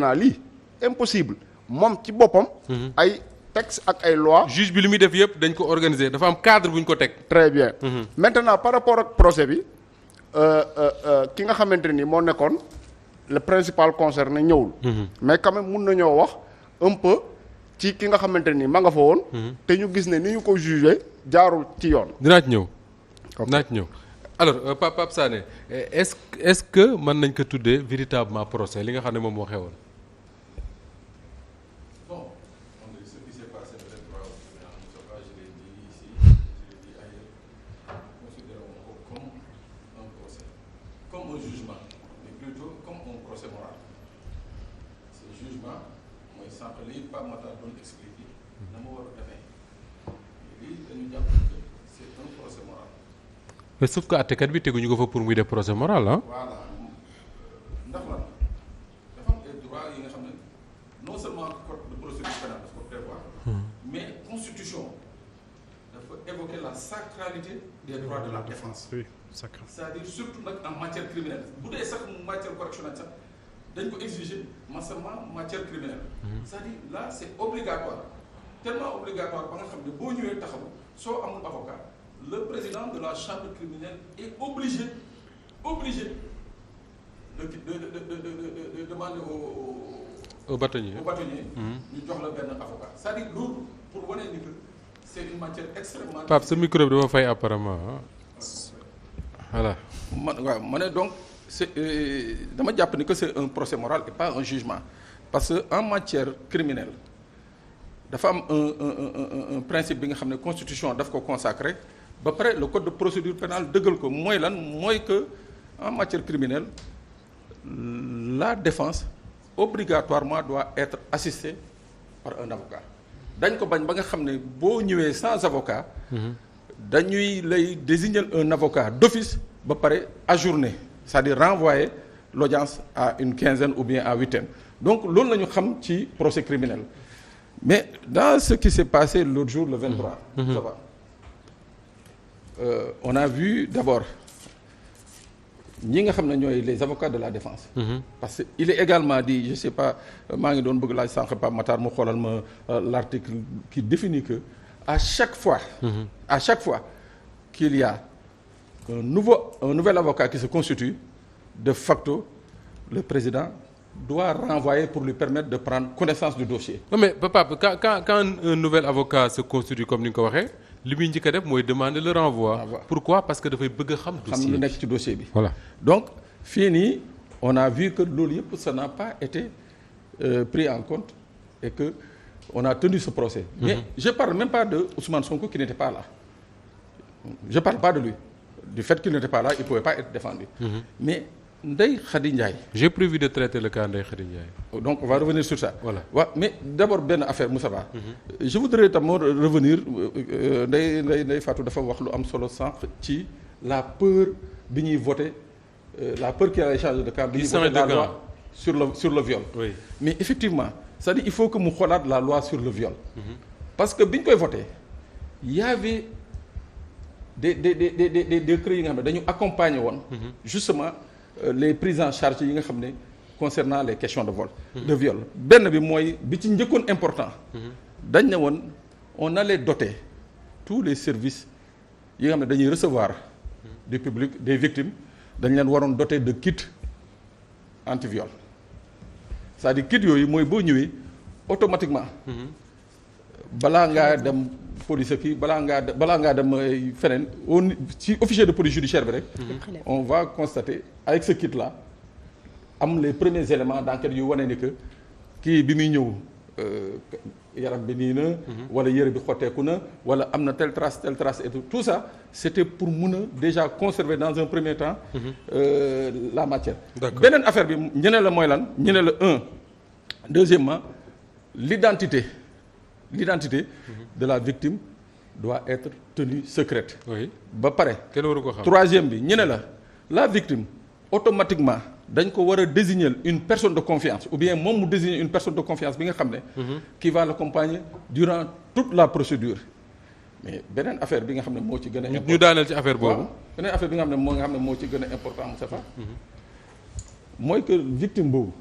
naa lii impossible moom ci boppam. ay texte ak ay loi juge bi li muy def yëpp dañ ko organiser dafa am cadre bu ñu ko teg. très bien. maintenant par rapport ak procès bi ki nga xamante ni moo nekkoon le principal concerné ñëwul. mais quand même mun nañoo wax un peu ci ki nga xamante ni ma nga fa woon. te ñu gis ne ni ñu ko jugé jaarul ci yoon. dinaa ci ñëw. dinaa ci ñëw alors Pape Sané est-ce que mën nañ ko tuddee véritablement procès li nga xam ne moom moo xewoon. mais sauf que àttekat bi teguñu ko fa pour muy def procès moral ah. voilà ndax lan dafa am ay droits yi nga xam ne non seulement code de procédure pénale dafa ko prévoir. mais constitution dafa évoquer la sacralité des droits de la défense. oui sacré. c'est-à-dire surtout nag en matière criminelle bu dee sax matière correctionnelle sax dañ ko exiger non seulement matière criminelle. c'est-à-dire là c'est obligatoire tellement obligatoire ba nga xam ne boo ñëwee taxaw soo amul avocat. Le président de la chambre criminelle est obligé de demander au bâtonnier. ñu jox la benn avocat c'est-à-dire loolu pour wane ni que c'est une matière extrêmement. Pape sa micro bi dafa fay apparemment voilà. ma ne donc c'est dama jàpp ni que c'est un procès moral et pas un jugement parce que en matière criminelle dafa am un principe bi nga xam ne constitution daf ko consacré. ba pare le code de procédure pénale dëggal ko mooy lan mooy que en matière criminelle la défense obligatoirement doit être assistée par un avocat dañ ko bañ ba nga xam ne boo ñëwee sans avocat dañuy lay désigner un avocat d'office ba pare ajourner c'est-à-dire renvoyer l'audience à une quinzaine ou bien à huitaine donc loolu la ñu xam ci procès criminel mais dans ce qui s'est passé l'autre jour le 23 ça va. On a vu d'abord ñi nga xam ne ñooy les avocats de la défense. Parce que il est également dit je sais pas maa ngi doon bëgg laaj sànq Pape Matar mu xoolal ma l'article qui définit que à chaque fois qu'il y a un nouvel avocat qui se constitue de facto le président doit renvoyer pour lui permettre de prendre connaissance du dossier. Non mais Pape quand un nouvel avocat se constitue comme ni nga ko waxee. li muy njëkk a def mooy demander le renvoi. Pourquoi parce que dafay bëgg a xam. dossier xam lu nekk ci dossier bi. voilà donc fii nii on a vu que loolu yëpp ça n'a pas été pris en compte et que on a tenu ce procès. Mais je parle même pas de Ousmane Sonko qui n'était pas là. Je parle pas de lui. Du fait qu'il n'était pas là il pouvait pas être défendu. Mais Ndeye Khady Ndiaye. J'ai prévu de traiter le cas Ndeye Khady Ndiaye. Donc on va revenir sur ça. Voilà. Ouais, mais d'abord benn affaire Moussa Ba. Je voudrais d'abord revenir Ndeye Fatou dafa wax lu am solo sànq ci la peur bi ñuy voter la peur qu'il y a échange de cas bi ñuy voter la loi sur le viol. Oui. Mais effectivement c'est-à-dire il faut que mu xoolaat la loi sur le viol. Parce que bi ñu koy voter il y avait des décrets yi nga xam ne dañu accompagner woon. Justement les prises en charge yi nga xam ne concernant les questions de vol. De viol benn bi mooy bi ci njëkkoon important. dañ ne woon on allait doter tous les services yi nga xam ne dañuy recevoir du public des victimes dañ leen waroon doter de kit anti-viol c'est-à-dire kit yooyu mooy boo ñëwee automatiquement. balaa ngaa dem police kii balaa ngaa dem feneen ci officier de police judiciaire bi rek. on va constater avec ce kit là am les premiers éléments d'enquête yu wane ni que kii bi muy ñëw yaram bi nii na. wala yére bi xotteeku na wala am na telle trace et tout ça c'était pour mun a déjà conserver dans un premier temps. La matière. beneen affaire bi ñu ne la mooy lan ñu ne la deuxièmement l'identité de la victime doit être tenue secrète. Oui. ba pare. kenn waru ko xam. troisième bi ñu ne la victime automatiquement dañ ko war a désigner une personne de confiance ou bien moom mu désigner une personne de confiance bi nga xam ne. qui va l'accompagner durant toute la procédure. mais beneen affaire bi nga xam ne moo ci gën a. ñu daaneel ci affaire boobu. beneen affaire bi nga xam ne moo ci gën a important Moustapha mooy que victime boobu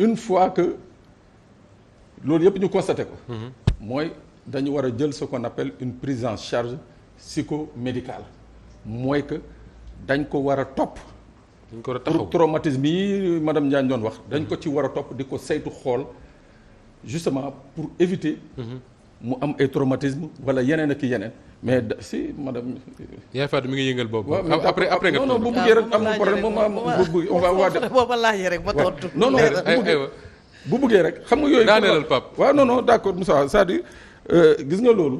une fois que loolu yëpp ñu constaté ko. mooy dañu war a jël ce qu'on appelle une prise en charge psychomédicale mooy que dañ ko war a topp. dañ ko war a taxaw pour traumatisme yi madame Ndiagne doon wax. dañ ko ci war a topp di ko saytu xool justement pour éviter. mu am ay traumatisme wala yeneen ak yeneen mais si madame. Yaay Fatou mi ngi yëngal boobu. waaw mais après nga. non bu buggee rek amul problème moom on va voir. booba laajee rek ba tontu. non bu buggee rek xam nga yooyu. daaneelal Pape. waaw non d'accord Moussa c'est-à-dire gis nga loolu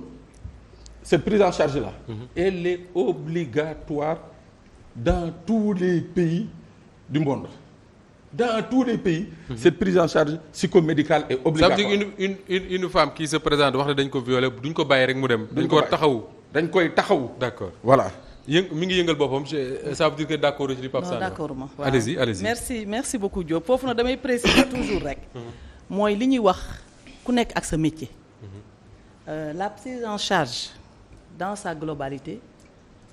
cette prise en charge là. elle est obligatoire dans tous les pays du monde. Dans tous les pays. Cette prise en charge psychomédicale est obligatoire. Ça veut dire une femme qui se présente wax ne dañ ko violé duñ ko bàyyi rek mu dem. dañ ko war taxawu. dañ koy taxawu. d'accord voilà. mi ngi yëngal boppam ça veut dire que d'accord ci li Pape Sané. non d'accord ma waaw allez-y. merci beaucoup Diop foofu na damay préciser toujours rek. mooy li ñuy wax ku nekk ak sa métier. La prise en charge dans sa globalité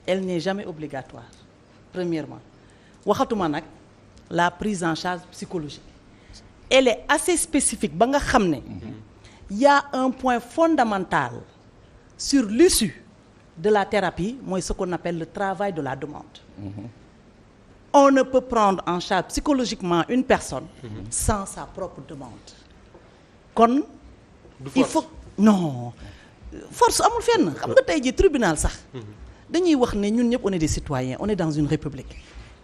elle n'est jamais obligatoire premièrement waxatuma nag. La prise en charge psychologique elle est assez spécifique ba nga xam ne y a un point fondamental sur l'issue de la thérapie mooy ce qu'on appelle le travail de la demande. On ne peut prendre en charge psychologiquement une personne sans sa propre demande. Kon il faut non force amul fenn xam nga tey jii tribunal sax dañuy wax ne ñun ñëpp on est des citoyens on est dans une république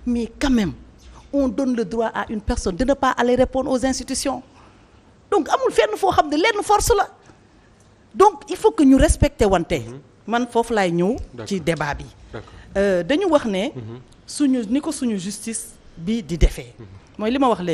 mais quand même on donne le droit à une personne de ne pas aller répondre aux institutions donc amul fenn foo xam ne lenn force la donc il faut que ñu respecter wante man foofu laay ñëw ci débat bi dañu wax ne suñu ni ko suñu justice bi di defee mooy li ma wax léegi